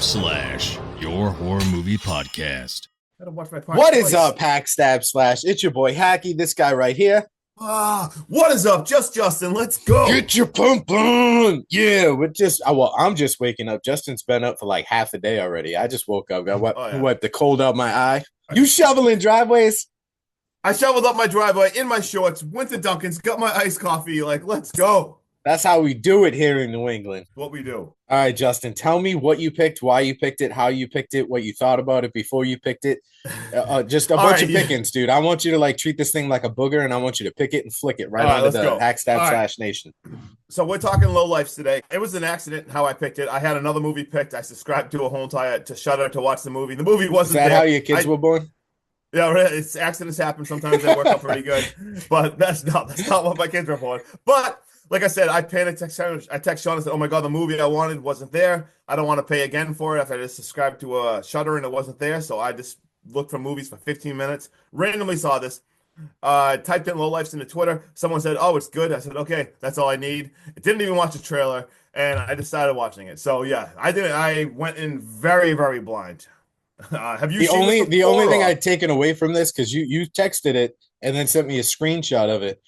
Slash, your horror movie podcast. Gotta watch my part What twice. is up, Hackstab Slash? It's your boy Hacky, this guy right here. What is up? Just Justin, let's go. Get your pump on. Yeah, I'm just waking up. Justin's been up for like half a day already. I just woke up. I wiped the cold out my eye. You shoveling driveways? I shoveled up my driveway in my shorts, went to Dunkin's, got my iced coffee. Like, let's go. That's how we do it here in New England. What we do. All right, Justin, tell me what you picked, why you picked it, how you picked it, what you thought about it before you picked it. Just a bunch of pickings, dude. I want you to like treat this thing like a booger, and I want you to pick it and flick it right onto the Hackstab Slash Nation. So we're talking Lowlifes today. It was an accident how I picked it. I had another movie picked. I subscribed to a whole entire to Shudder to watch the movie. The movie wasn't there. Is that how your kids were born? Yeah, it's accidents happen. Sometimes they work out pretty good, but that's not what my kids were born. But like I said, I text Sean and said, "Oh my god, the movie I wanted wasn't there. I don't want to pay again for it after I just subscribed to a Shudder and it wasn't there." So I just looked for movies for 15 minutes. Randomly saw this. Typed in Lowlifes into Twitter. Someone said, "Oh, it's good." I said, "Okay, that's all I need." I didn't even watch the trailer, and I decided watching it. So yeah, I did. I went in very, very blind. Have you seen the only thing I'd taken away from this, because you texted it and then sent me a screenshot of it,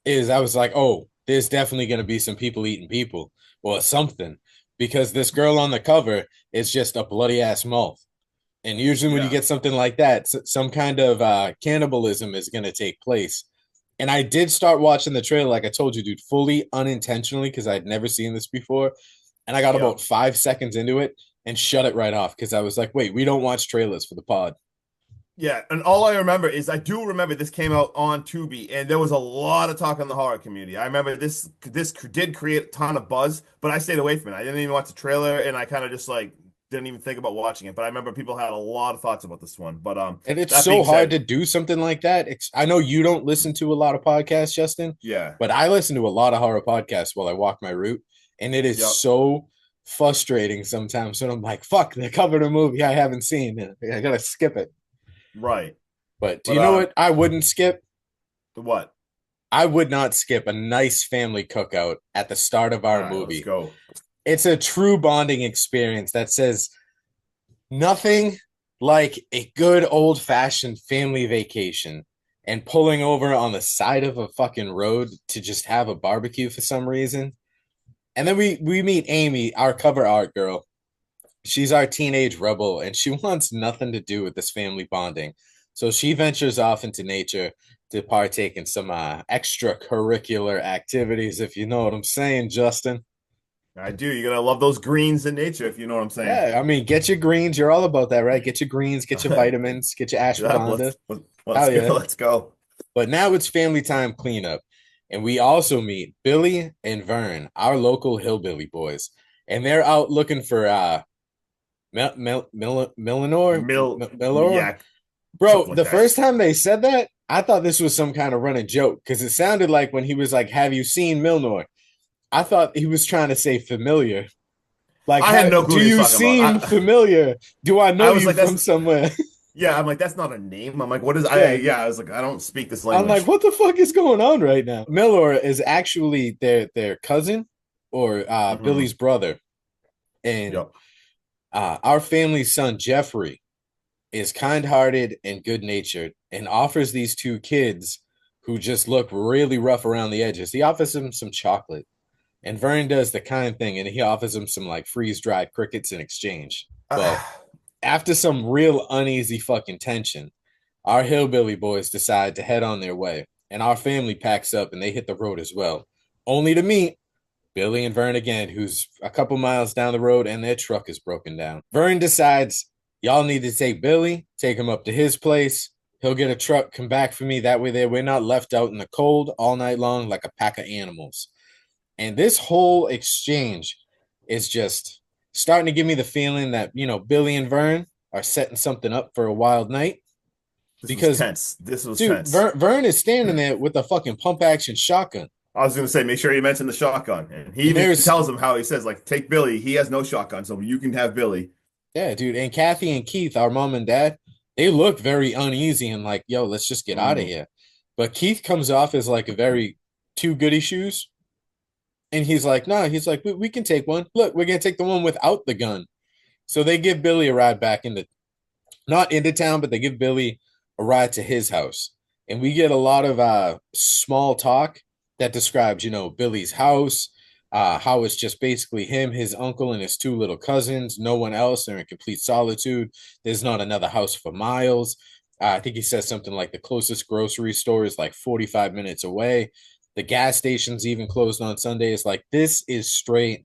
is I was like, oh, there's definitely going to be some people eating people or something, because this girl on the cover is just a bloody ass mouth. And usually when you get something like that, some kind of cannibalism is going to take place. And I did start watching the trailer, like I told you, dude, fully unintentionally, because I'd never seen this before. And I got about 5 seconds into it and shut it right off, because I was like, wait, we don't watch trailers for the pod. Yeah, and all I remember is I do remember this came out on Tubi, and there was a lot of talk in the horror community. I remember this did create a ton of buzz, but I stayed away from it. I didn't even watch the trailer, and I kind of just like didn't even think about watching it. But I remember people had a lot of thoughts about this one. But and it's so hard to do something like that. I know you don't listen to a lot of podcasts, Justin. Yeah, but I listen to a lot of horror podcasts while I walk my route, and it is so frustrating sometimes when I'm like, fuck, they covered a movie I haven't seen. I gotta skip it. Right. But do you know what I wouldn't skip? The what? I would not skip a nice family cookout at the start of our movie. Let's go. It's a true bonding experience that says nothing like a good old-fashioned family vacation and pulling over on the side of a fucking road to just have a barbecue for some reason. And then we meet Amy, our cover art girl. She's our teenage rebel, and she wants nothing to do with this family bonding. So she ventures off into nature to partake in some extracurricular activities, if you know what I'm saying, Justin. I do. You're going to love those greens in nature, if you know what I'm saying. Yeah, I mean, get your greens. You're all about that, right? Get your greens, get your vitamins, get your ashwagandha. Let's go. But now it's family time cleanup. And we also meet Billy and Vern, our local hillbilly boys. And they're out looking for Millinor? Yeah. Bro, the first time they said that, I thought this was some kind of running joke, because it sounded like when he was like, "Have you seen Milnor?" I thought he was trying to say familiar. Like, I had no clue. Do you seem familiar? Do I know you from somewhere? Yeah, I'm like, that's not a name. I'm like, what is I was like, I don't speak this language. I'm like, what the fuck is going on right now? Milor is actually their cousin or Billy's brother. And our family's son, Jeffrey, is kind-hearted and good-natured and offers these two kids who just look really rough around the edges. He offers them some chocolate. And Vern does the kind thing, and he offers them some like freeze-dried crickets in exchange. Well, after some real uneasy fucking tension, our hillbilly boys decide to head on their way, and our family packs up and they hit the road as well, only to meet Billy and Vern again, who's a couple miles down the road, and their truck is broken down. Vern decides, y'all need to take Billy, take him up to his place. He'll get a truck, come back for me. That way we're not left out in the cold all night long like a pack of animals. And this whole exchange is just starting to give me the feeling that, you know, Billy and Vern are setting something up for a wild night. This was tense. Vern is standing there with a fucking pump action shotgun. I was going to say, make sure you mention the shotgun. And he even tells him how he says, like, take Billy. He has no shotgun, so you can have Billy. Yeah, dude. And Kathy and Keith, our mom and dad, they look very uneasy and like, yo, let's just get out of here. But Keith comes off as like a very two goody shoes. And he's like, nah, he's like, we can take one. Look, we're going to take the one without the gun. So they give Billy a ride back into, not into town, but they give Billy a ride to his house. And we get a lot of small talk that describes, Billy's house, how it's just basically him, his uncle, and his two little cousins, no one else. They're in complete solitude. There's not another house for miles. I think he says something like the closest grocery store is like 45 minutes away. The gas station's even closed on Sundays. Like, this is straight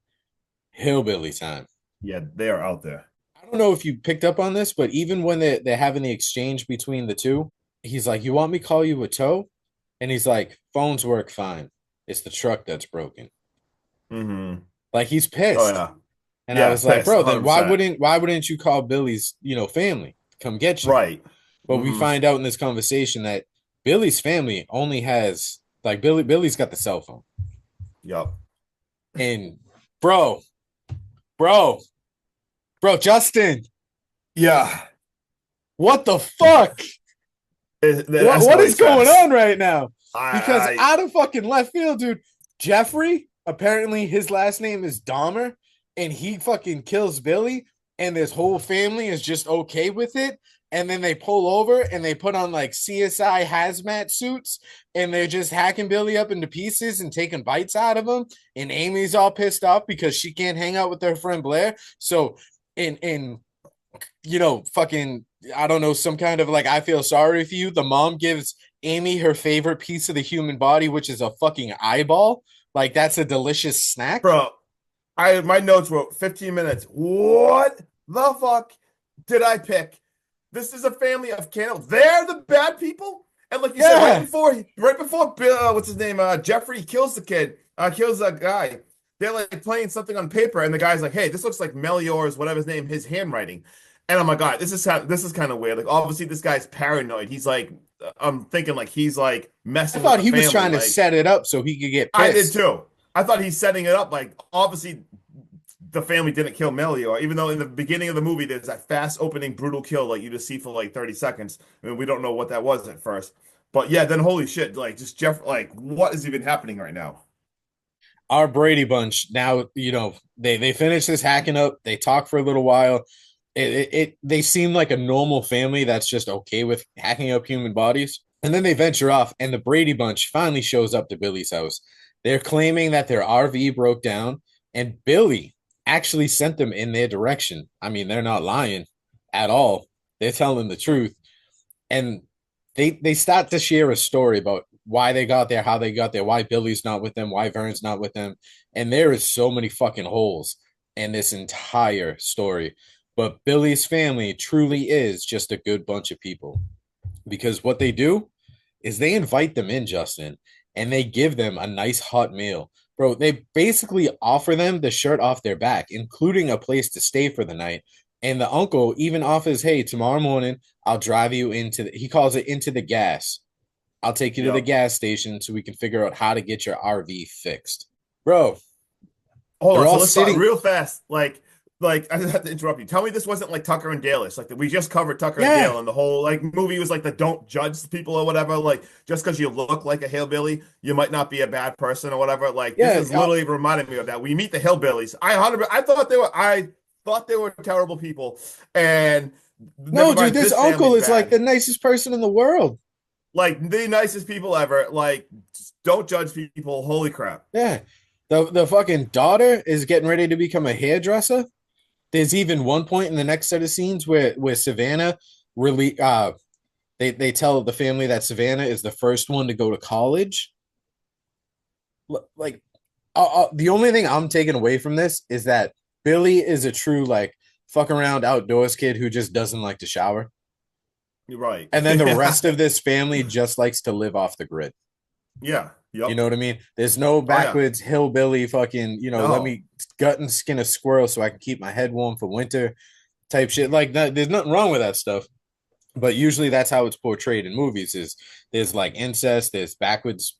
hillbilly time. Yeah, they are out there. I don't know if you picked up on this, but even when they're having the exchange between the two, he's like, "You want me to call you a tow?" And he's like, "Phones work fine. It's the truck that's broken." Mm-hmm. Like, he's Oh pissed. yeah. And I Yeah, was like, pissed, "Bro, then 100%. why wouldn't you call Billy's, family come get you?" Right. But we Mm-hmm. find out in this conversation that Billy's family only has, like, Billy's got the cell phone. Yep. And bro, bro, Justin, Yeah. what the fuck? What is going on right now? Because out of fucking left field, dude, Jeffrey, apparently his last name is Dahmer, and he fucking kills Billy, and this whole family is just okay with it. And then they pull over and they put on like CSI hazmat suits, and they're just hacking Billy up into pieces and taking bites out of him. And Amy's all pissed off because she can't hang out with her friend Blair. So in fucking, I don't know, some kind of like, I feel sorry for you. The mom gives Amy her favorite piece of the human body, which is a fucking eyeball. Like, that's a delicious snack. Bro, my notes were 15 minutes. What the fuck did I pick? This is a family of cannibals. They're the bad people? And like you said, right before Bill, what's his name? Jeffrey kills the kid, kills that guy. They're like playing something on paper, and the guy's like, "Hey, this looks like Melior's, whatever his name, his handwriting." And I'm like, "God, this is kind of weird." Like, obviously, this guy's paranoid. He's like, I'm thinking like he's like I messing with thought the he was family. trying to Like, set it up so he could get I did pissed. too. I thought he's setting it up. Like, obviously, the family didn't kill Melior, even though in the beginning of the movie there's that fast opening brutal kill like you just see for like 30 seconds. I mean, we don't know what that was at first. But yeah, then holy shit, like just Jeff, like what is even happening right now? Our Brady Bunch now, they finish this hacking up. They talk for a little while. They seem like a normal family that's just okay with hacking up human bodies. And then they venture off, and the Brady Bunch finally shows up to Billy's house. They're claiming that their RV broke down, and Billy actually sent them in their direction. I mean, they're not lying at all. They're telling the truth. And they start to share a story about why they got there, how they got there, why Billy's not with them, why Vern's not with them. And there is so many fucking holes in this entire story. But Billy's family truly is just a good bunch of people, because what they do is they invite them in, Justin, and they give them a nice hot meal. Bro, they basically offer them the shirt off their back, including a place to stay for the night. And the uncle even offers, "Hey, tomorrow morning, I'll drive you he calls it into the gas. I'll take you to the Yep. gas station so we can figure out how to get your RV fixed." Bro, Hold they're on, so all let's talk sitting. real fast. Like I just have to interrupt you. Tell me this wasn't like Tucker and Dale. It's like we just covered Tucker and Yeah. Dale, and the whole like movie was like the don't judge people or whatever. Like just because you look like a hillbilly, you might not be a bad person or whatever. Like this Yeah. is literally reminding me of that. We meet the hillbillies. I thought they were terrible people, and never No, dude, mind. this This uncle family's is like bad. the nicest person in the world. Like the nicest people ever. Like don't judge people. Holy crap. Yeah. The fucking daughter is getting ready to become a hairdresser. There's even one point in the next set of scenes where Savannah really they tell the family that Savannah is the first one to go to college. Like, the only thing I'm taking away from this is that Billy is a true like fuck around outdoors kid who just doesn't like to shower. You're right. And then the rest of this family just likes to live off the grid. Yeah. You Yep. know what I mean? There's no Oh yeah. backwoods hillbilly fucking, let No. me gut and skin a squirrel so I can keep my head warm for winter type shit. Like that, there's nothing wrong with that stuff. But usually that's how it's portrayed in movies is there's like incest, there's backwoods,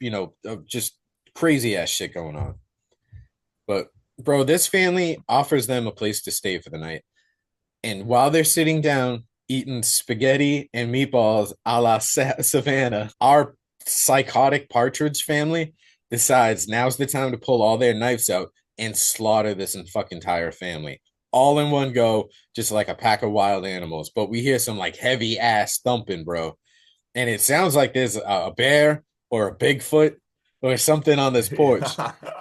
just crazy ass shit going on. But bro, this family offers them a place to stay for the night. And while they're sitting down eating spaghetti and meatballs a la Savannah, our psychotic partridge family decides now's the time to pull all their knives out and slaughter this fucking entire family. all in one go, just like a pack of wild animals. But we hear some like heavy ass thumping, bro. And it sounds like there's a bear or a Bigfoot or something on this porch.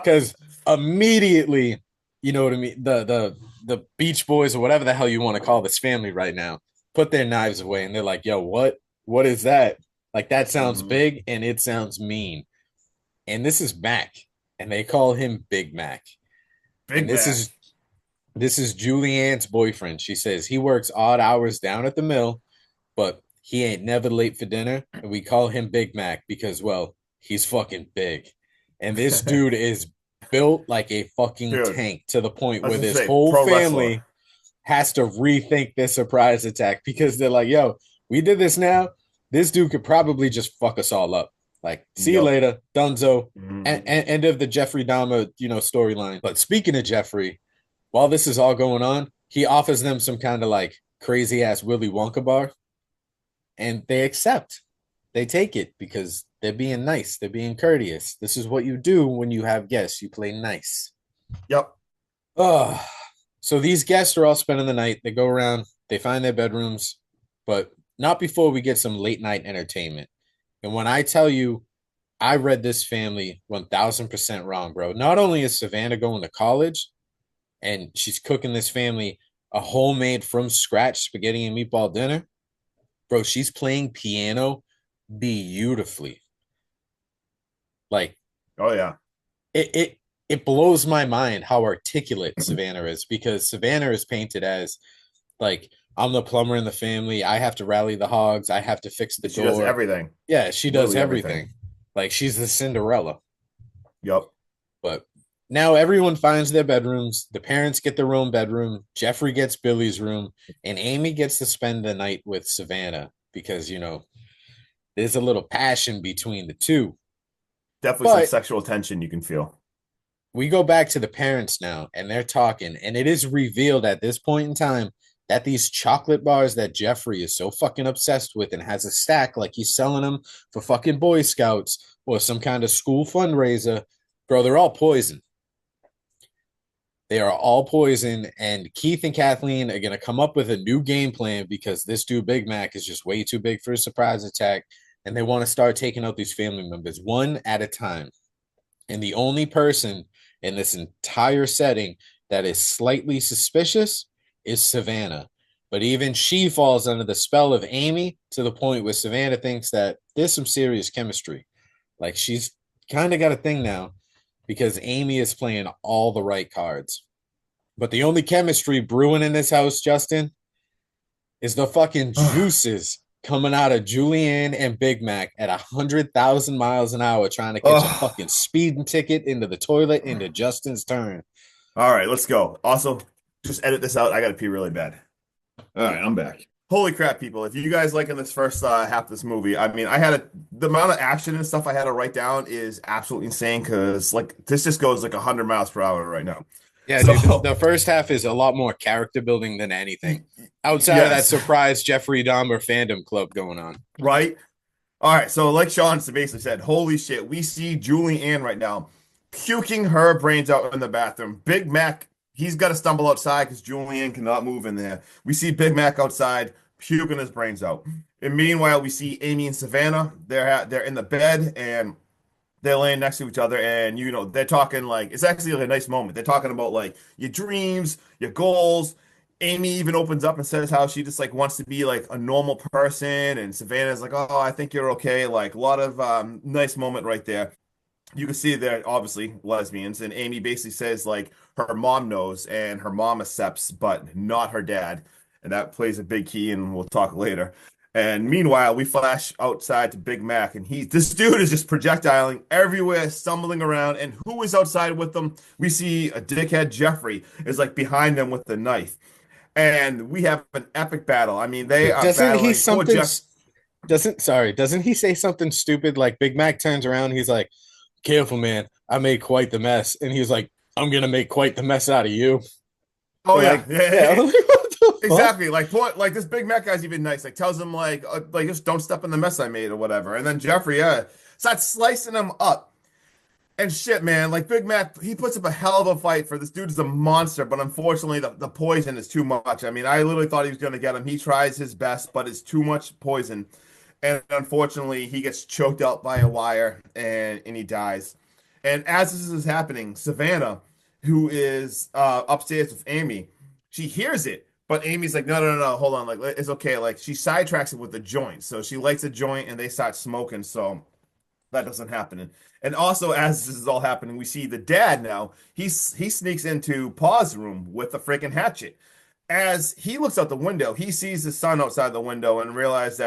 Because immediately, you know what I mean? The Beach Boys or whatever the hell you want to call this family right now, put their knives away and they're like, yo, what? What is that? Like that sounds big and it sounds mean. And this is Mac. And they call him Big Mac. Big And Mac. this is Julianne's boyfriend. She says he works odd hours down at the mill, but he ain't never late for dinner. And we call him Big Mac because, well, he's fucking big. And this dude is built like a fucking tank to the point where this whole family has to rethink their surprise attack because they're like, yo, we did this now. This dude could probably just fuck us all up. Like, see you later, Dunzo. End of the Jeffrey Dahmer, storyline. But speaking of Jeffrey, while this is all going on, he offers them some kind of like crazy ass Willy Wonka bar. And they accept. They take it because they're being nice. They're being courteous. This is what you do when you have guests. You play nice. Yep. So these guests are all spending the night. They go around. They find their bedrooms. But not before we get some late night entertainment. And when I tell you, I read this family 1000% wrong, bro. Not only is Savannah going to college and she's cooking this family a homemade from scratch spaghetti and meatball dinner, bro, she's playing piano beautifully. Like, oh yeah, it blows my mind how articulate Savannah is because Savannah is painted as like, I'm the plumber in the family. I have to rally the hogs. I have to fix the door. She does everything. Yeah, she does everything. Like she's the Cinderella. Yep. But now everyone finds their bedrooms. The parents get their own bedroom. Jeffrey gets Billy's room, and Amy gets to spend the night with Savannah because there's a little passion between the two. Definitely some sexual tension you can feel. We go back to the parents now, and they're talking, and it is revealed at this point in time that these chocolate bars that Jeffrey is so fucking obsessed with and has a stack like he's selling them for fucking Boy Scouts or some kind of school fundraiser, bro, they're all poison. They are all poison, and Keith and Kathleen are going to come up with a new game plan because this dude, Big Mac, is just way too big for a surprise attack, and they want to start taking out these family members one at a time. And the only person in this entire setting that is slightly suspicious is Savannah. But even she falls under the spell of Amy to the point where Savannah thinks that there's some serious chemistry. Like she's kind of got a thing now because Amy is playing all the right cards. But the only chemistry brewing in this house, Justin, is the fucking juices coming out of Julianne and Big Mac at 100,000 miles an hour trying to catch a fucking speeding ticket into the toilet into Justin's turn. All right, let's go. Also, just edit this out. I got to pee really bad. All right, I'm back. Holy crap, people. If you guys liking this first half of this movie, I mean, the amount of action and stuff I had to write down is absolutely insane because like this just goes like 100 miles per hour right now. Yeah, dude, the first half is a lot more character building than anything. Outside of that surprise Jeffrey Dahmer fandom club going on. Right? All right, so like Sean basically said, holy shit, we see Julianne right now puking her brains out in the bathroom. Big Mac, he's got to stumble outside because Julianne cannot move in there. We see Big Mac outside puking his brains out. And meanwhile, we see Amy and Savannah. They're in the bed and they're laying next to each other, and they're talking like it's actually like a nice moment. They're talking about like your dreams, your goals. Amy even opens up and says how she just like wants to be like a normal person, and Savannah's like, "Oh, I think you're okay." Like a lot of nice moment right there. You can see they're obviously lesbians, and Amy basically says like her mom knows and her mom accepts, but not her dad, and that plays a big key, and we'll talk later. And meanwhile, we flash outside to Big Mac, and this dude is just projectiling everywhere, stumbling around. And who is outside with them? We see a dickhead Jeffrey is like behind them with the knife, and we have an epic battle. I mean, they are battling. Doesn't he say something stupid like Big Mac turns around? He's like, "Careful, man, I made quite the mess," and he's like, "I'm gonna make quite the mess out of you." Oh yeah, yeah. Exactly. Like this Big Mac guy's even nice. Like tells him like just don't step in the mess I made or whatever. And then Jeffrey, starts slicing him up. And shit, man, like Big Mac, he puts up a hell of a fight for this dude is a monster, but unfortunately the poison is too much. I mean, I literally thought he was gonna get him. He tries his best, but it's too much poison. And unfortunately, he gets choked out by a wire and he dies. And as this is happening, Savannah, who is upstairs with Amy, she hears it, but Amy's like, no, no, no, no, hold on, like it's okay. Like she sidetracks it with the joint. So she lights a joint and they start smoking. So that doesn't happen. And also, as this is all happening, we see the dad now. He sneaks into Pa's room with a freaking hatchet. As he looks out the window, he sees his son outside the window and realizes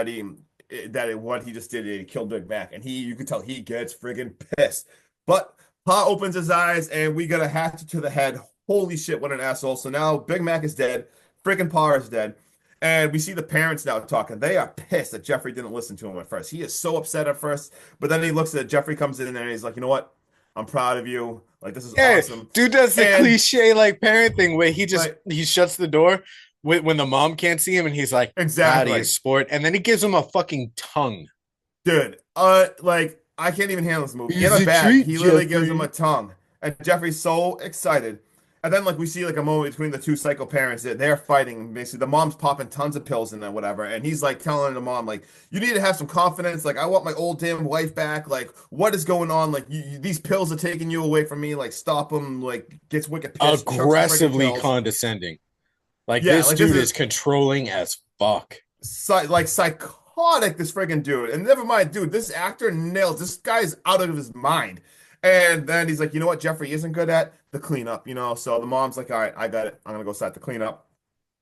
what he just did, he killed Big Mac. And you can tell he gets friggin' pissed. But Pa opens his eyes and we get a hatchet to the head. Holy shit, what an asshole. So now Big Mac is dead. Friggin' Pa is dead. And we see the parents now talking. They are pissed that Jeffrey didn't listen to him at first. He is so upset at first, but then he looks at Jeffrey comes in and he's like, you know what? I'm proud of you. Like this is awesome. Dude does the cliche like parent thing where he shuts the door when the mom can't see him and he's like, exactly, sport, and then he gives him a fucking tongue. Dude, like I can't even handle this movie. In a bag, he literally gives him a tongue, and Jeffrey's so excited. And then, like, we see, like, a moment between the two psycho parents that they're fighting. Basically, the mom's popping tons of pills and then whatever. And he's, like, telling the mom, like, you need to have some confidence. Like, I want my old damn wife back. Like, what is going on? Like, these pills are taking you away from me. Like, stop them. Like, gets wicked pissed. Aggressively condescending. Like, yeah, this dude is controlling as fuck. Like, psychotic, this friggin' dude. And never mind, dude, this actor nails. This guy's out of his mind. And then he's like, you know what Jeffrey isn't good at? The cleanup, you know? So the mom's like, all right, I got it. I'm going to go start the cleanup.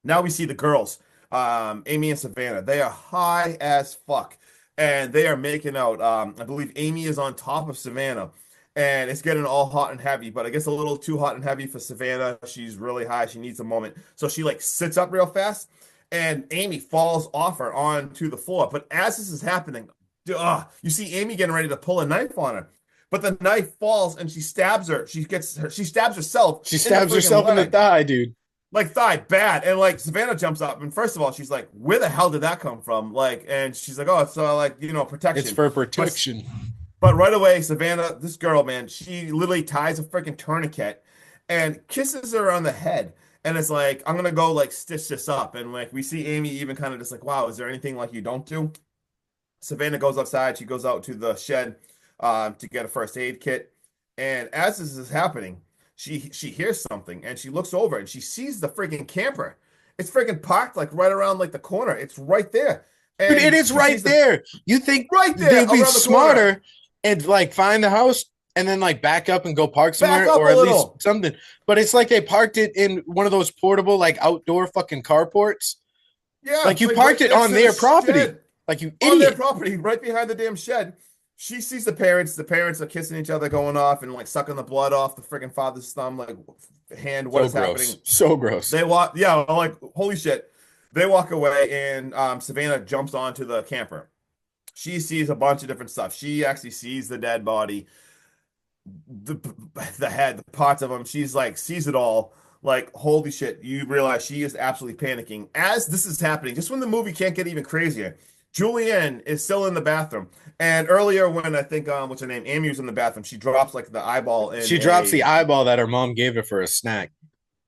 Now we see the girls, Amy and Savannah. They are high as fuck. And they are making out. I believe Amy is on top of Savannah. And it's getting all hot and heavy, but I guess a little too hot and heavy for Savannah. She's really high. She needs a moment. So she like sits up real fast. And Amy falls off her onto the floor. But as this is happening, you see Amy getting ready to pull a knife on her. But the knife falls and she stabs her. She stabs herself. She stabs herself in the thigh, dude. Like thigh, bad. And like Savannah jumps up. And first of all, she's like, where the hell did that come from? Like, and she's like, oh, it's like, protection. It's for protection. But right away, Savannah, this girl, man, she literally ties a freaking tourniquet and kisses her on the head. And it's like, I'm going to go like stitch this up. And like, we see Amy even kind of just like, wow, is there anything like you don't do? Savannah goes outside. She goes out to the shed to get a first aid kit. And as this is happening, she hears something and she looks over and she sees the freaking camper. It's freaking parked like right around like the corner. It's right there. And it is right there. You think right there they'd be smarter and like find the house and then like back up and go park somewhere or at least something. But it's like they parked it in one of those portable like outdoor fucking carports. Yeah. Like you parked it on their property. Like you idiot. On their property, right behind the damn shed. She sees the parents. The parents are kissing each other, going off, and like sucking the blood off the freaking father's thumb, like hand. What is happening? So gross. They walk. Yeah, like holy shit. They walk away, and Savannah jumps onto the camper. She sees a bunch of different stuff. She actually sees the dead body, the head, the parts of him. She's like sees it all. Like holy shit! You realize she is absolutely panicking as this is happening. Just when the movie can't get even crazier. Julianne is still in the bathroom. And earlier when I think, what's her name? Amy was in the bathroom. She drops like the eyeball. She drops the eyeball that her mom gave her for a snack.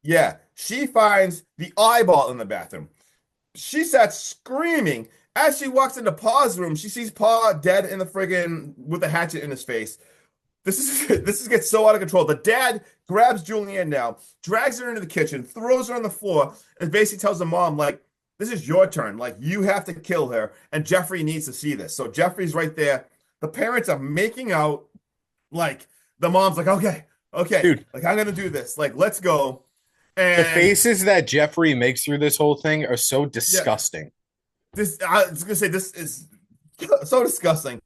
Yeah. She finds the eyeball in the bathroom. She starts screaming. As she walks into Pa's room, she sees Pa dead in the friggin' with a hatchet in his face. This gets so out of control. The dad grabs Julianne now, drags her into the kitchen, throws her on the floor, and basically tells the mom, like, this is your turn. Like, you have to kill her. And Jeffrey needs to see this. So Jeffrey's right there. The parents are making out. Like, the mom's like, okay, dude. Like, I'm going to do this. Like, let's go. And the faces that Jeffrey makes through this whole thing are so disgusting. Yeah, I was going to say, this is so disgusting.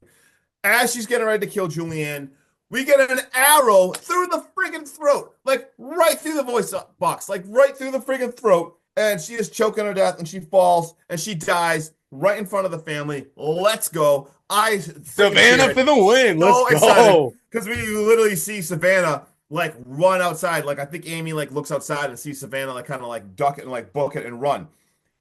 As she's getting ready to kill Julianne, we get an arrow through the friggin' throat. Like, right through the voice box. Like, right through the friggin' throat. And she is choking her death, and she falls, and she dies right in front of the family. Let's go. Savannah for the win. Let's go. Because we literally see Savannah, like, run outside. Like, I think Amy, like, looks outside and sees Savannah, like, kind of, like, duck it and, like, book it and run.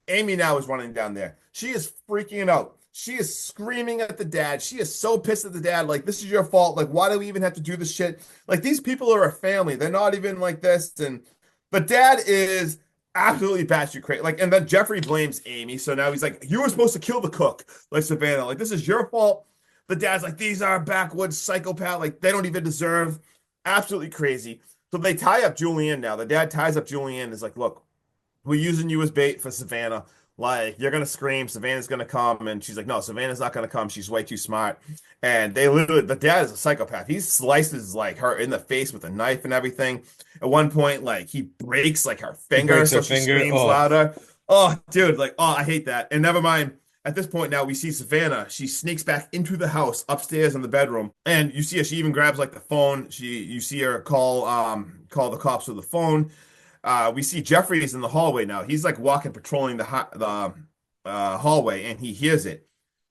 Amy now is running down there. She is freaking out. She is screaming at the dad. She is so pissed at the dad. Like, this is your fault. Like, why do we even have to do this shit? Like, these people are a family. They're not even like this. And the dad is absolutely batshit crazy. Like, and then Jeffrey blames Amy. So now he's like, you were supposed to kill the cook, like Savannah. Like, this is your fault. The dad's like, these are backwoods psychopath. Like, they don't even deserve. Absolutely crazy. So they tie up Julianne now. The dad ties up Julianne. Is like, look, we're using you as bait for Savannah. Like, you're gonna scream, Savannah's gonna come, and she's like, no, Savannah's not gonna come. She's way too smart. And they literally, the dad is a psychopath. He slices like her in the face with a knife and everything. At one point, like he breaks like her finger, so she screams louder. Oh, dude, like, oh, I hate that. And never mind. At this point now, we see Savannah. She sneaks back into the house upstairs in the bedroom, and you see her. She even grabs like the phone. You see her call the cops with the phone. We see Jeffrey is in the hallway now. He's like walking, patrolling the hallway, and he hears it.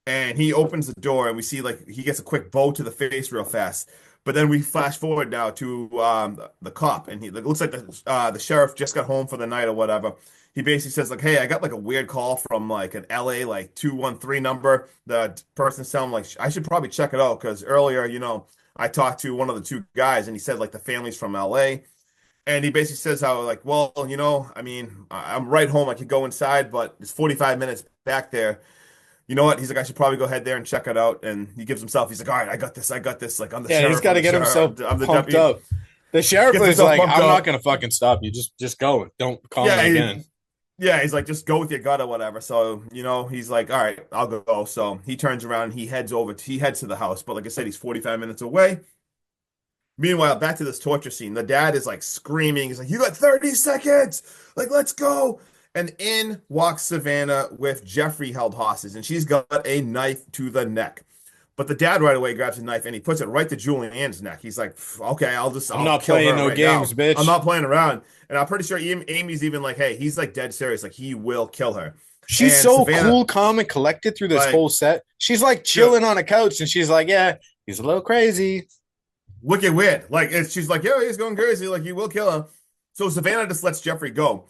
And he opens the door, and we see like he gets a quick bow to the face real fast. But then we flash forward now to the cop, and it looks like the sheriff just got home for the night or whatever. He basically says like, "Hey, I got like a weird call from like an LA like 213 number. The person's telling like I should probably check it out because earlier, I talked to one of the two guys, and he said like the family's from LA." And he basically says how, like, well, I mean, I'm right home. I could go inside, but it's 45 minutes back there. You know what? He's like, I should probably go ahead there and check it out. And he gives himself, he's like, all right, I got this. Like, I'm the sheriff. He's got to get himself I'm the pumped deputy. up. The sheriff is like, I'm up. not going to fucking stop you. Just go. Don't call me again. Yeah, he's like, just go with your gut or whatever. So, he's like, all right, I'll go. So he turns around and he heads to the house. But like I said, he's 45 minutes away. Meanwhile, back to this torture scene. The dad is like screaming. He's like, you got 30 seconds. Like, let's go. And in walks Savannah with Jeffrey held hostage. And she's got a knife to the neck. But the dad right away grabs a knife and he puts it right to Julianne's neck. He's like, okay, I'm not playing no games, bitch. I'm not playing around. And I'm pretty sure Amy's even like, hey, he's like dead serious. Like, he will kill her. She's so cool, calm, and collected through this whole set. She's like chilling on a couch and she's like, yeah, he's a little crazy. Wicked weird. Like, she's like, yo, he's going crazy. Like, you will kill him. So Savannah just lets Jeffrey go.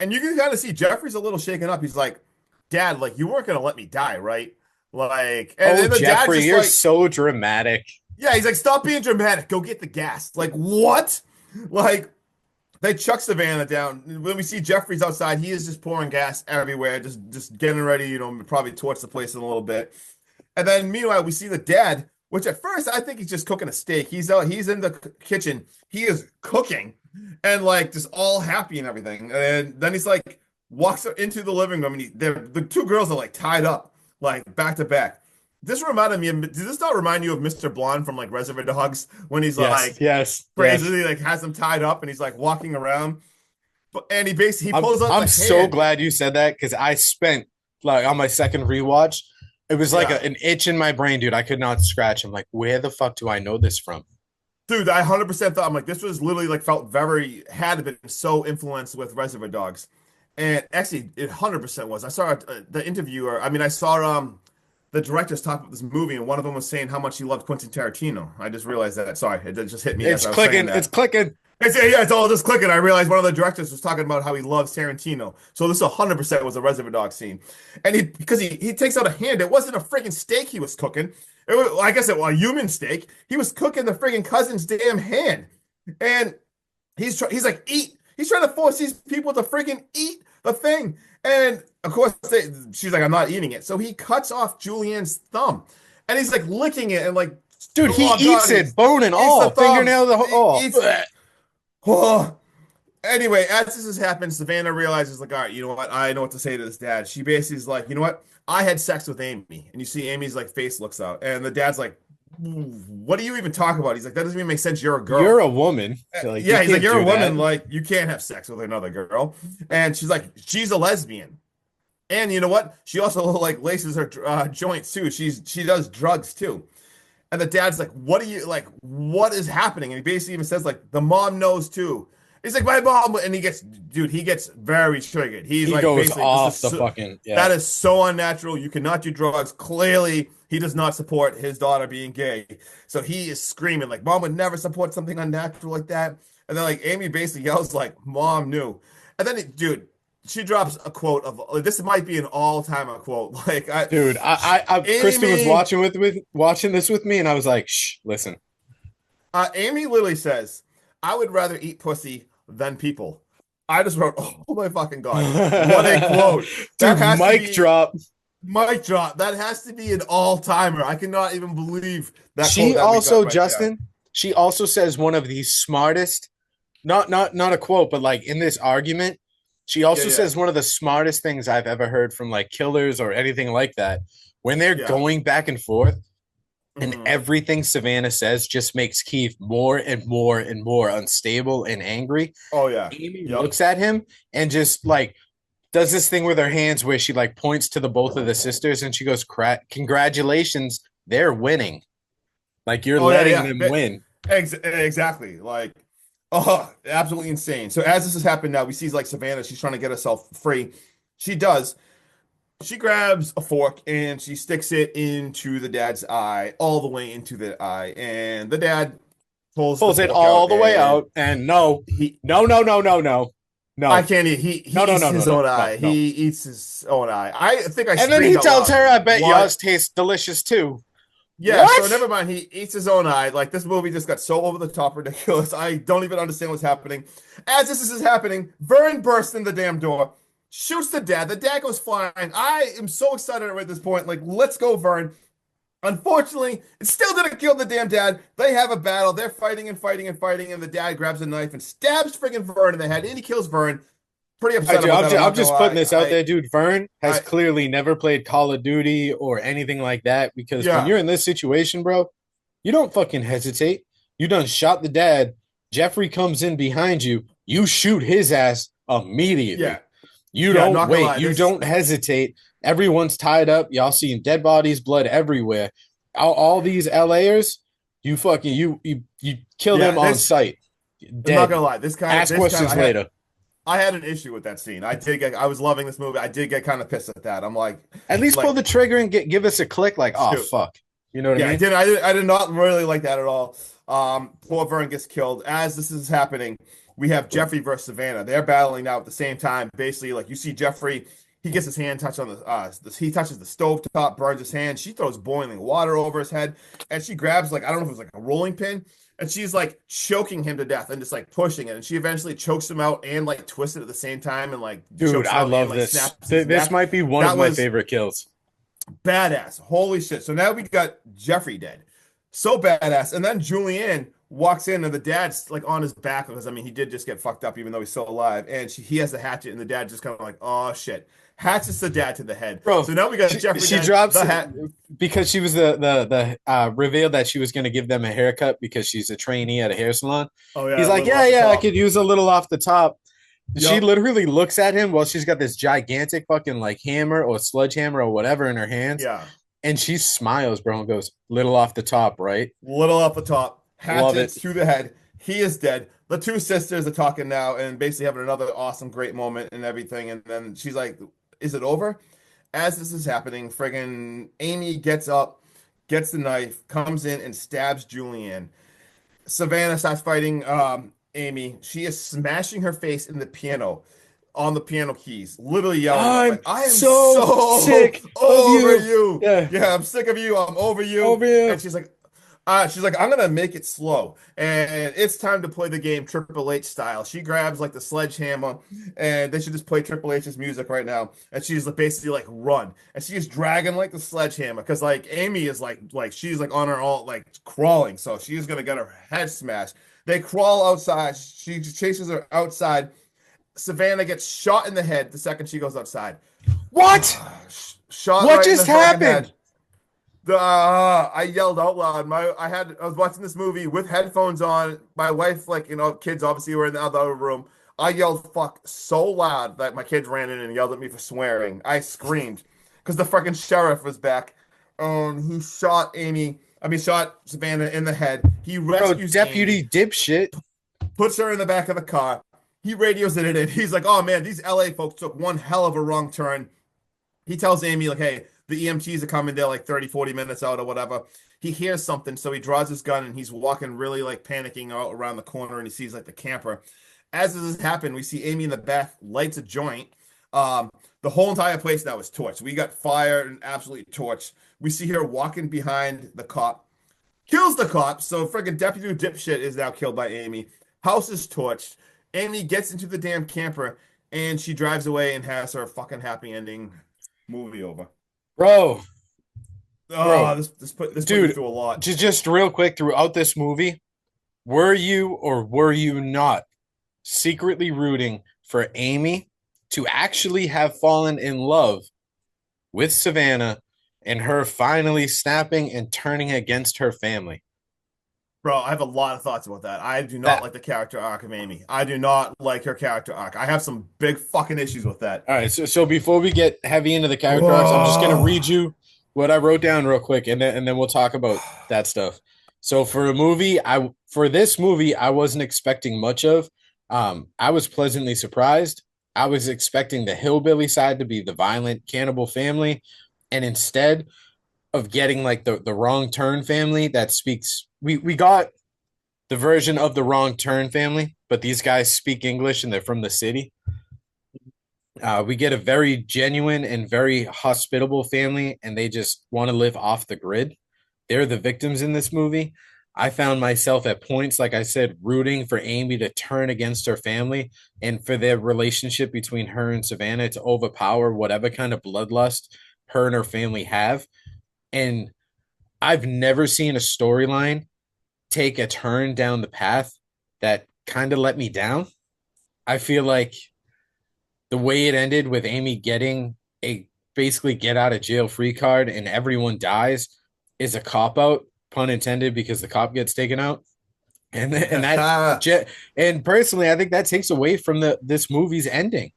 And you can kind of see Jeffrey's a little shaken up. He's like, Dad, like, you weren't going to let me die, right? Like, and the Jeffrey, you're like, so dramatic. Yeah, he's like, stop being dramatic. Go get the gas. Like, what? Like, they chuck Savannah down. When we see Jeffrey's outside, he is just pouring gas everywhere, just getting ready, probably torch the place in a little bit. And then meanwhile, we see the dad, which at first I think he's just cooking a steak. He's in the kitchen. He is cooking and like just all happy and everything. And then he's like walks into the living room and the two girls are like tied up like back to back. This reminded me of, did this not remind you of Mr. Blonde from like Reservoir Dogs when he's crazily like has them tied up and he's like walking around. And he pulls up. I'm so glad you said that because I spent like on my second rewatch. It was like an itch in my brain, dude. I could not scratch. I'm like, where the fuck do I know this from? Dude, I 100% thought, I'm like, this was literally like had been so influenced with Reservoir Dogs. And actually, it 100% was. I saw the interviewer. I mean, I saw the directors talk about this movie, and one of them was saying how much he loved Quentin Tarantino. I just realized that. Sorry, it just hit me. It's clicking. It's clicking. It's all just clicking. I realized one of the directors was talking about how he loves Tarantino. So this 100% was a Reservoir Dogs scene. And because he takes out a hand. It wasn't a freaking steak he was cooking. It was, I guess, a human steak. He was cooking the freaking cousin's damn hand. And he's like, eat. He's trying to force these people to freaking eat the thing. And of course, she's like, I'm not eating it. So he cuts off Julianne's thumb. And he's like licking it and like, dude, he eats it, bone and all, fingernail, the whole. Oh. Anyway, as this has happened, Savannah realizes, like, all right, you know what? I know what to say to this dad. She basically is like, you know what? I had sex with Amy. And you see Amy's, like, face looks out. And the dad's like, what are you even talking about? He's like, that doesn't even make sense. You're a girl. You're a woman. Like, yeah, he's like, you're a woman. Like, you can't have sex with another girl. And she's like, she's a lesbian. And you know what? She also, like, laces her joints, too. She does drugs, too. And the dad's like, what is happening? And he basically even says, like, the mom knows too. He's like, my mom, and he gets very triggered. He like, goes off the fucking, that is so unnatural. You cannot do drugs. Clearly, he does not support his daughter being gay. So he is screaming, like, mom would never support something unnatural like that. And then, like, Amy basically yells, like, mom knew. And then, dude, she drops a quote of like, this might be an all-time quote. Like Dude, Kristen was Amy, watching this with me, and I was like, shh, listen. Amy literally says, "I would rather eat pussy than people." I just wrote, "Oh my fucking god, what a quote!" That Dude, has to mic be drop. mic drop. That has to be an all-timer. I cannot even believe that She quote that we also, got right Justin, she also says one of the smartest, not a quote, but like in this argument, she there. also Yeah, says one of the smartest things I've ever heard from like killers or anything like that. When they're yeah, going back and forth, yeah. and everything Savannah says just makes Keith more and more and more unstable and angry. Oh yeah, Amy yep. looks at him and just like does this thing with her hands where she like points to the both of the sisters and she goes, "Congratulations, they're winning. Like you're Oh yeah, letting yeah. them win." Exactly. Like, oh, absolutely insane. So as this has happened now, we see like Savannah. She's trying to get herself free. She does. She grabs a fork and she sticks it into the dad's eye, all the way into the eye, and the dad pulls the Pulls it fork all out, the way and out, and no, he no, no, no, no, no, I no, can't eat. He no, no, eats no, no, his no, own no, eye. no. He eats his own eye. I think I And then he screamed out tells loud. her, "I bet What? yours tastes delicious too." Yeah, so What? never mind. He eats his own eye. Like this movie just got so over the top ridiculous. I don't even understand what's happening. As this is happening, Vern bursts in the damn door, shoots the dad. The dad goes flying. I am so excited at this point. Like, let's go, Vern. Unfortunately, it still didn't kill the damn dad. They have a battle. They're fighting and fighting and fighting, and the dad grabs a knife and stabs friggin' Vern in the head, and he kills Vern. Pretty All right, upset dude, about that. I'm I'm not gonna just putting lie. this out there, dude. Vern has I, clearly never played Call of Duty or anything like that because when yeah, you're in this situation, bro, you don't fucking hesitate. You done shot the dad. Jeffrey comes in behind you. You shoot his ass yeah, immediately. You yeah. don't Not gonna wait. lie. You This, don't hesitate. Everyone's tied up. Y'all seeing dead bodies, blood everywhere. All these LAers, you fucking you kill yeah, them on this. sight. I'm not Dead. gonna lie. Ask questions later. I had an issue with that scene. I was loving this movie. I did get kind of pissed at that. I'm At least pull like, the trigger and give us a click. Like, oh shoot. fuck, you know what Yeah, I mean? I did not really like that at all. Poor Vern gets killed. As this is happening, we have Jeffrey versus Savannah. They're battling now at the same time. Basically, like you see Jeffrey, he gets his hand touched on he touches the stove top, burns his hand. She throws boiling water over his head, and she grabs like I don't know if it was like a rolling pin, and she's like choking him to death and just like pushing it. And she eventually chokes him out and like twists it at the same time and like Dude, chokes him I out and love like this. snaps his This neck. might be one of That my was favorite kills. badass. Holy shit. So now we got Jeffrey dead. So badass. And then Julianne walks in and the dad's like on his back because I mean he did just get fucked up even though he's still alive. And he has the hatchet and the dad just kind of like, oh shit. Hatchets the dad to the head. Bro, So now we got she, Jeffrey she dead, drops the hat. because she was the reveal that she was going to give them a haircut because she's a trainee at a hair salon. Oh yeah, He's a like, little yeah, off the yeah, I top. could use a little off the top. She Yep. literally looks at him while she's got this gigantic fucking like hammer or sledgehammer or whatever in her hands, Yeah. and she smiles, bro, and goes, "Little off the top, right?" Little off the top. Love Hatchets it. to the head. He is dead. The two sisters are talking now and basically having another awesome, great moment and everything. And then she's like, is it over? As this is happening, friggin' Amy gets up, gets the knife, comes in and stabs Julianne. Savannah starts fighting Amy. She is smashing her face in the piano on the piano keys, literally yelling, I'm like, I am so so sick of over you. you. Yeah. Yeah, I'm sick of you. I'm over you. Over you. And she's like, I'm gonna make it slow, and it's time to play the game Triple H style. She grabs like the sledgehammer, and they should just play Triple H's music right now. And she's like, basically like run, and she's dragging like the sledgehammer because like Amy is like she's like on her all like crawling, so she's gonna get her head smashed. They crawl outside. She chases her outside. Savannah gets shot in the head the second she goes outside. What? Shot What right in just the fucking happened? head. I yelled out loud. I was watching this movie with headphones on. My wife, like kids obviously were in the other room. I yelled "fuck" so loud that my kids ran in and yelled at me for swearing. I screamed because the fucking sheriff was back. He shot shot Savannah in the head. He Bro, rescues deputy Amy, dipshit. puts her in the back of the car. He radios it in. He's like, "Oh man, these LA folks took one hell of a wrong turn." He tells Amy like, "Hey, the EMTs are coming. They're like 30, 40 minutes out or whatever." He hears something, so he draws his gun and he's walking really like panicking out around the corner and he sees like the camper. As this has happened, we see Amy in the back lights a joint. The whole entire place now is torched. We got fire and absolutely torched. We see her walking behind the cop, kills the cop. So freaking deputy dipshit is now killed by Amy. House is torched. Amy gets into the damn camper and she drives away and has her fucking happy ending. Movie over. Bro, Oh, this put me dude, through a lot. just real quick, throughout this movie, were you or were you not secretly rooting for Amy to actually have fallen in love with Savannah and her finally snapping and turning against her family? Bro, I have a lot of thoughts about that. I do not That like the character arc of Amy. I do not like her character arc. I have some big fucking issues with that. All right, so before we get heavy into the character arcs, I'm just gonna Whoa. read you what I wrote down real quick, and then we'll talk about that stuff. So for this movie, I wasn't expecting much of. I was pleasantly surprised. I was expecting the hillbilly side to be the violent cannibal family, and instead of getting like the wrong turn family that speaks, we got the version of the wrong turn family, but these guys speak English and they're from the city. We get a very genuine and very hospitable family, and they just want to live off the grid. They're the victims in this movie. I found myself at points, like I said, rooting for Amy to turn against her family and for their relationship between her and Savannah to overpower whatever kind of bloodlust her and her family have. And I've never seen a storyline take a turn down the path that kind of let me down. I feel like the way it ended with Amy getting a basically get out of jail free card and everyone dies is a cop out, pun intended, because the cop gets taken out. And personally, I think that takes away from this movie's ending.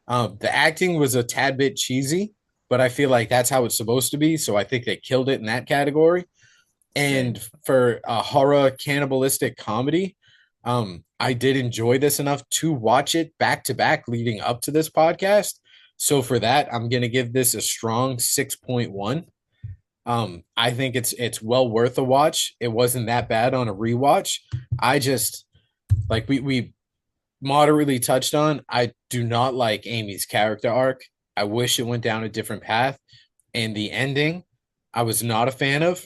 The acting was a tad bit cheesy, but I feel like that's how it's supposed to be. So I think they killed it in that category. And for a horror cannibalistic comedy, I did enjoy this enough to watch it back to back leading up to this podcast. So for that, I'm gonna give this a strong 6.1. I think it's well worth a watch. It wasn't that bad on a rewatch. I just like we moderately touched on. I do not like Amy's character arc. I wish it went down a different path. And the ending, I was not a fan of.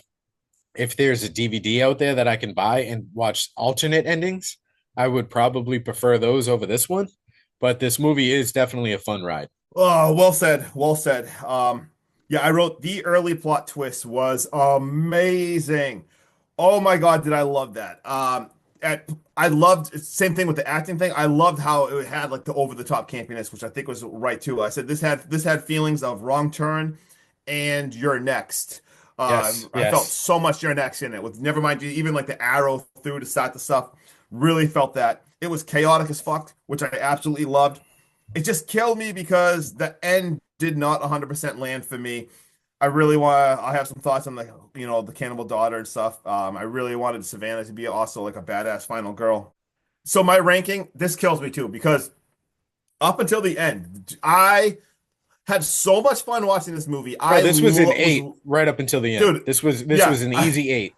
If there's a DVD out there that I can buy and watch alternate endings, I would probably prefer those over this one. But this movie is definitely a fun ride. Oh, well said. Well said. Yeah, I wrote the early plot twist was amazing. Oh my God, did I love that? I loved same thing with the acting thing. I loved how it had like the over the top campiness, which I think was right too. I said this had feelings of Wrong Turn and You're Next. I felt so much You're Next in it. With never mind, even like the arrow through to start the stuff. Really felt that it was chaotic as fuck, which I absolutely loved. It just killed me because the end did not 100% land for me. I have some thoughts on the cannibal daughter and stuff. I really wanted Savannah to be also like a badass final girl. So my ranking, this kills me too, because up until the end, I had so much fun watching this movie. Bro, this was an 8 right up until the end. Dude, this was an easy 8.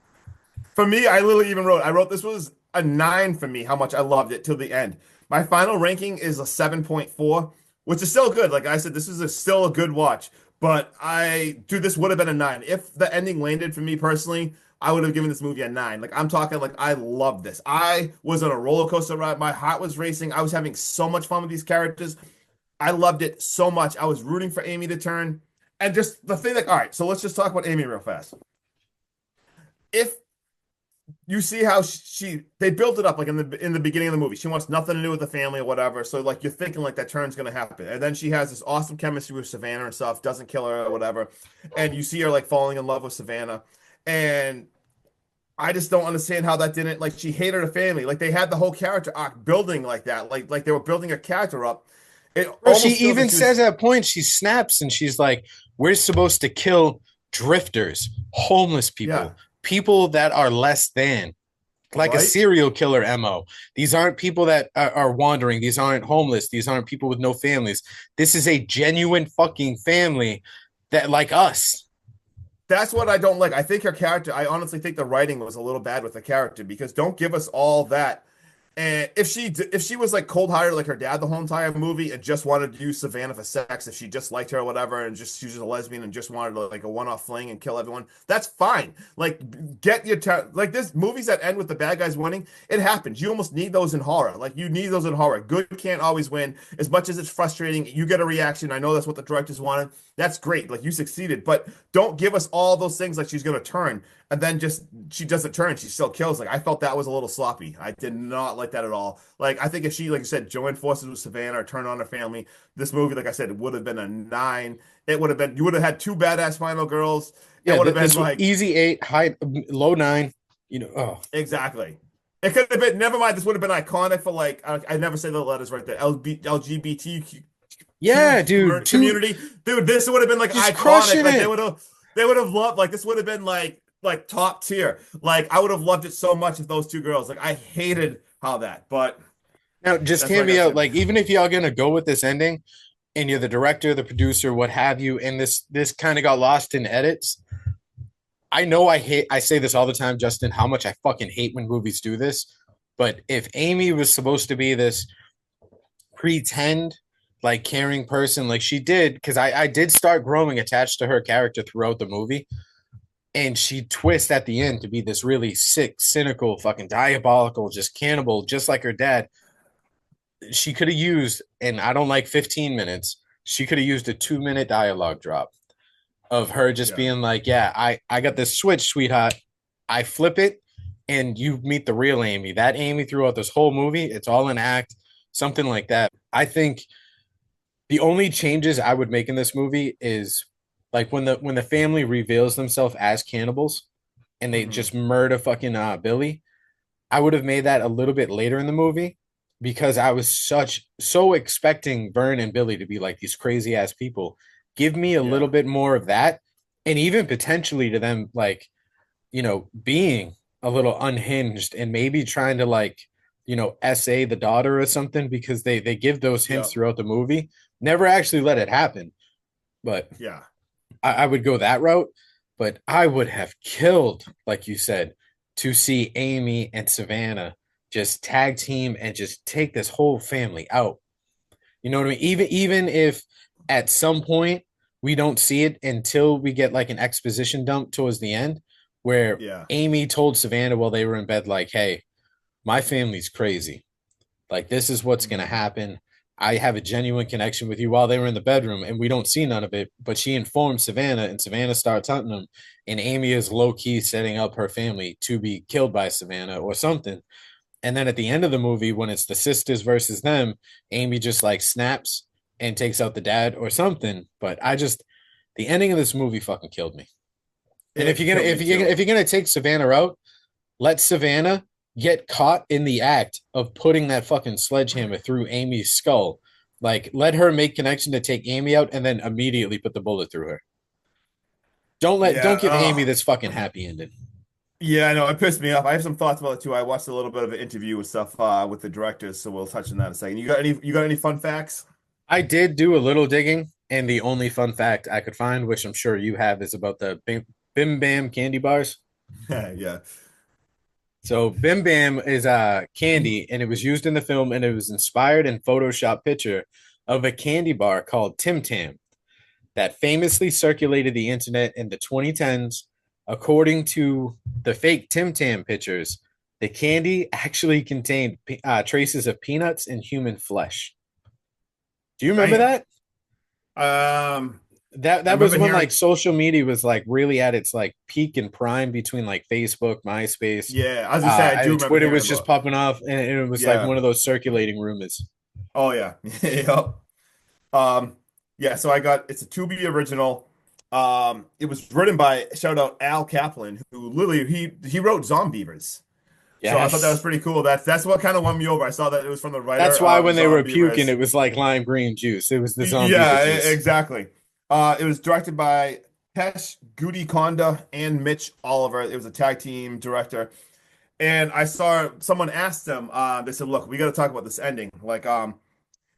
For me, I literally even wrote this was a 9 for me, how much I loved it till the end. My final ranking is a 7.4, which is still good. Like I said, this is still a good watch. But this would have been a 9. If the ending landed for me personally, I would have given this movie a 9. Like I'm talking like I love this. I was on a roller coaster ride. My heart was racing. I was having so much fun with these characters. I loved it so much. I was rooting for Amy to turn. And just the thing all right, so let's just talk about Amy real fast. If you see how they built it up like in the beginning of the movie. She wants nothing to do with the family or whatever. So like you're thinking like that turn's gonna happen. And then she has this awesome chemistry with Savannah and stuff, doesn't kill her or whatever. And you see her like falling in love with Savannah. And I just don't understand how that didn't like she hated her family. Like they had the whole character arc building like that. Like they were building a character up. She even says at point she snaps and she's like, we're supposed to kill drifters, homeless people, people that are less than, like a serial killer MO. These aren't people that are wandering. These aren't homeless. These aren't people with no families. This is a genuine fucking family that like us. That's what I don't like. I think her character, I honestly think the writing was a little bad with the character because don't give us all that And if she was like cold hearted like her dad the whole entire movie and just wanted to use Savannah for sex, if she just liked her or whatever, and just she was a lesbian and just wanted like a one off fling and kill everyone, that's fine. Like get your like this movies that end with the bad guys winning, it happens. You almost need those in horror. Like you need those in horror. Good can't always win. As much as it's frustrating, you get a reaction. I know that's what the directors wanted. That's great. Like you succeeded, but don't give us all those things like she's gonna turn and then just she doesn't turn, she still kills. Like I felt that was a little sloppy. I did not like that at all. Like I think if she, like you said, joined forces with Savannah or turned on her family, this movie, like I said, would have been a 9. It would have been, you would have had 2 badass final girls. It Yeah, would have been this like easy 8, high low 9. Oh exactly. It could have been. Never mind. This would have been iconic for like I never say the letters right there. LGBTQ yeah, dude, community, dude. This would have been like just iconic. Like it. they would have loved. Like this would have been like top tier. Like I would have loved it so much if those 2 girls. Like I hated how that, but Now just hear me out. Like even if y'all gonna go with this ending, and you're the director, the producer, what have you, and this kind of got lost in edits. I know I say this all the time, Justin, how much I fucking hate when movies do this. But if Amy was supposed to be this pretend, like caring person, like she did, because I did start growing attached to her character throughout the movie. And she twists at the end to be this really sick, cynical, fucking diabolical, just cannibal, just like her dad. She could have used, and I don't like 15 minutes, she could have used a 2-minute dialogue drop of her just being like, yeah, I got this switch, sweetheart. I flip it and you meet the real Amy. That Amy throughout this whole movie, it's all an act, something like that. I think the only changes I would make in this movie is like when the family reveals themselves as cannibals and they just murder fucking Billy. I would have made that a little bit later in the movie because I was so expecting Vern and Billy to be like these crazy ass people. Give me a little bit more of that, and even potentially to them like, being a little unhinged and maybe trying to like, essay the daughter or something, because they give those hints throughout the movie. Never actually let it happen, but yeah, I would go that route. But I would have killed, like you said, to see Amy and Savannah just tag team and just take this whole family out. You know what I mean? Even if at some point we don't see it until we get like an exposition dump towards the end where Amy told Savannah while they were in bed, like, hey, my family's crazy. Like, this is what's going to happen. I have a genuine connection with you, while they were in the bedroom, and we don't see none of it. But she informed Savannah, and Savannah starts hunting them. And Amy is low-key setting up her family to be killed by Savannah or something. And then at the end of the movie, when it's the sisters versus them, Amy just like snaps and takes out the dad or something. But the ending of this movie fucking killed me. And if you're gonna take Savannah out, let Savannah get caught in the act of putting that fucking sledgehammer through Amy's skull. Like, let her make connection to take Amy out and then immediately put the bullet through her. Don't give Amy this fucking happy ending. Yeah, I know, it pissed me off. I have some thoughts about it too. I watched a little bit of an interview with stuff with the directors, so we'll touch on that in a second. You got any fun facts? I did do a little digging, and the only fun fact I could find, which I'm sure you have, is about the Bim Bam candy bars. Yeah. So Bim Bam is candy, and it was used in the film, and it was inspired in Photoshop picture of a candy bar called Tim Tam that famously circulated the internet in the 2010s. According to the fake Tim Tam pictures, the candy actually contained traces of peanuts and human flesh. Do you remember that? That was when like social media was like really at its like peak and prime between like Facebook, MySpace. Yeah, I was gonna say I do remember. Twitter was just popping off, and it was like one of those circulating rumors. Oh yeah, yeah. Yeah. So it's a Tubi original. It was written by shout out Al Kaplan, who literally he wrote Zombievers. Yes. So I thought that was pretty cool. That's what kind of won me over. I saw that it was from the writer. That's why when they were puking, it was like lime green juice. It was the zombie. Yeah, exactly. It was directed by Tesh Gudi-Konda and Mitch Oliver. It was a tag team director. And I saw someone asked them, they said, look, we got to talk about this ending. Like,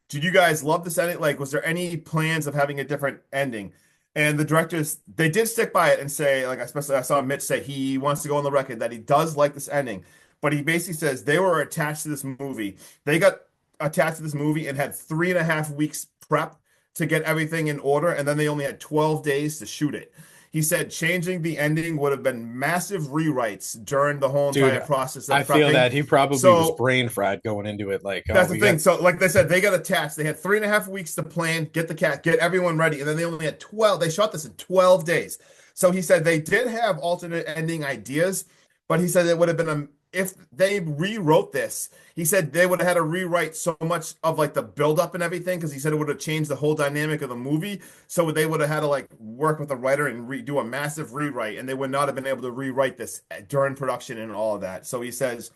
did you guys love this ending? Like, was there any plans of having a different ending? And the directors, they did stick by it and say, like, especially I saw Mitch say he wants to go on the record that he does like this ending. but he basically says they were attached to this movie. They got attached to this movie and had 3.5 weeks prep to get everything in order, and then they only had 12 days to shoot it. He said changing the ending would have been massive rewrites during the whole entire process of I prepping. feel that he probably was brain fried going into it. Like, that's the thing. So, like they said, they got attached. They had 3.5 weeks to plan, get everyone ready, and then they only had 12. They shot this in 12 days. So he said they did have alternate ending ideas, but he said it would have been if they rewrote this. He said they would have had to rewrite so much of like the buildup and everything because he said it would have changed the whole dynamic of the movie. So they would have had to like work with the writer and do a massive rewrite, and they would not have been able to rewrite this during production and all of that. So he says,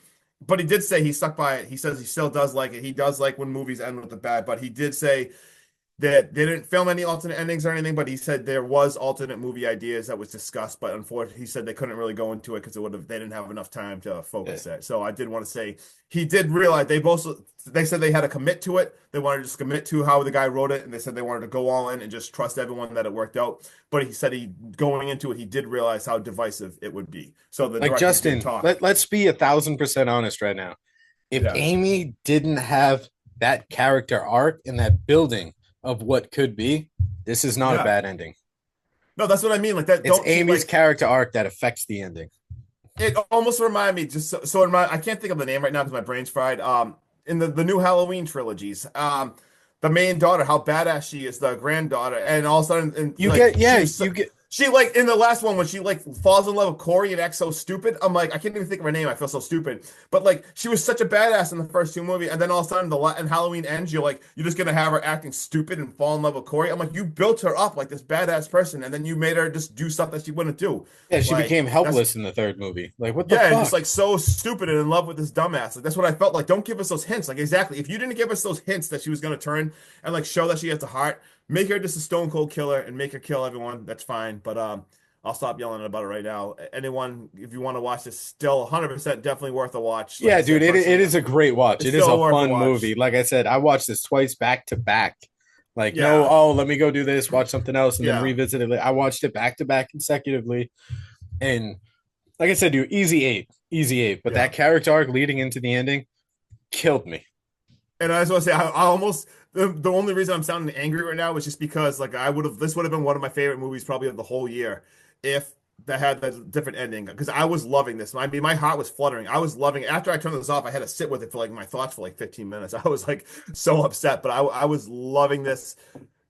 but he did say he stuck by it. He says he still does like it. He does like when movies end with the bad, but he did say that they didn't film any alternate endings or anything, but he said there was alternate movie ideas that was discussed, but unfortunately he said they couldn't really go into it because they didn't have enough time to focus it. So I did want to say he did realize they said they had to commit to it. They wanted to just commit to how the guy wrote it, and they said they wanted to go all in and just trust everyone that it worked out. But he said going into it, he did realize how divisive it would be. So the like Justin, let's be 1,000% honest right now. If Amy didn't have that character arc in that building of what could be, this is not a bad ending. No, that's what I mean. Like that, it's Amy's character arc that affects the ending. It almost reminded me I can't think of the name right now because my brain's fried. In the new Halloween trilogies, the main daughter, how badass she is, the granddaughter, and all of a sudden, she like in the last one when she like falls in love with Corey and acts so stupid. I'm like, I can't even think of her name. I feel so stupid. But like, she was such a badass in the first two movies, and then all of a sudden, and Halloween ends. You're just gonna have her acting stupid and fall in love with Corey. I'm like, you built her up like this badass person, and then you made her just do stuff that she wouldn't do. Yeah, she became helpless in the third movie. Like, what the fuck? Just like so stupid and in love with this dumbass. Like that's what I felt like. Don't give us those hints. Like exactly, if you didn't give us those hints that she was gonna turn and like show that she has a heart, make her just a stone cold killer and make her kill everyone. That's fine. But I'll stop yelling about it right now. Anyone, if you want to watch this, still 100% definitely worth a watch. Yeah, dude, it is a great watch. It is a fun movie. Like I said, I watched this twice back to back. Like, let me go do this, watch something else, and then revisit it. I watched it back to back consecutively. And like I said, dude, easy eight. But that character arc leading into the ending killed me. And I just want to say, I almost the only reason I'm sounding angry right now is just because like this would have been one of my favorite movies probably of the whole year if that had that different ending, because I was loving this. I mean, my heart was fluttering. I was loving it. After I turned this off, I had to sit with it for like my thoughts for like 15 minutes. I was like so upset, but I was loving this.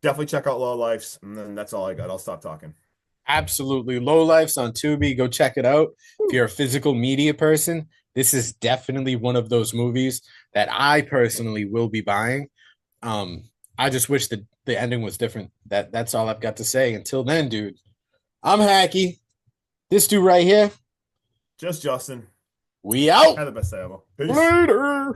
Definitely check out Lowlifes, and then that's all I got. I'll stop talking. Absolutely. Lowlifes on Tubi. Go check it out. If you're a physical media person, this is definitely one of those movies that I personally will be buying. I just wish that the ending was different. That's all I've got to say. Until then, dude, I'm Hacky. This dude right here. Just Justin. We out. Have the best day ever. Peace. Later.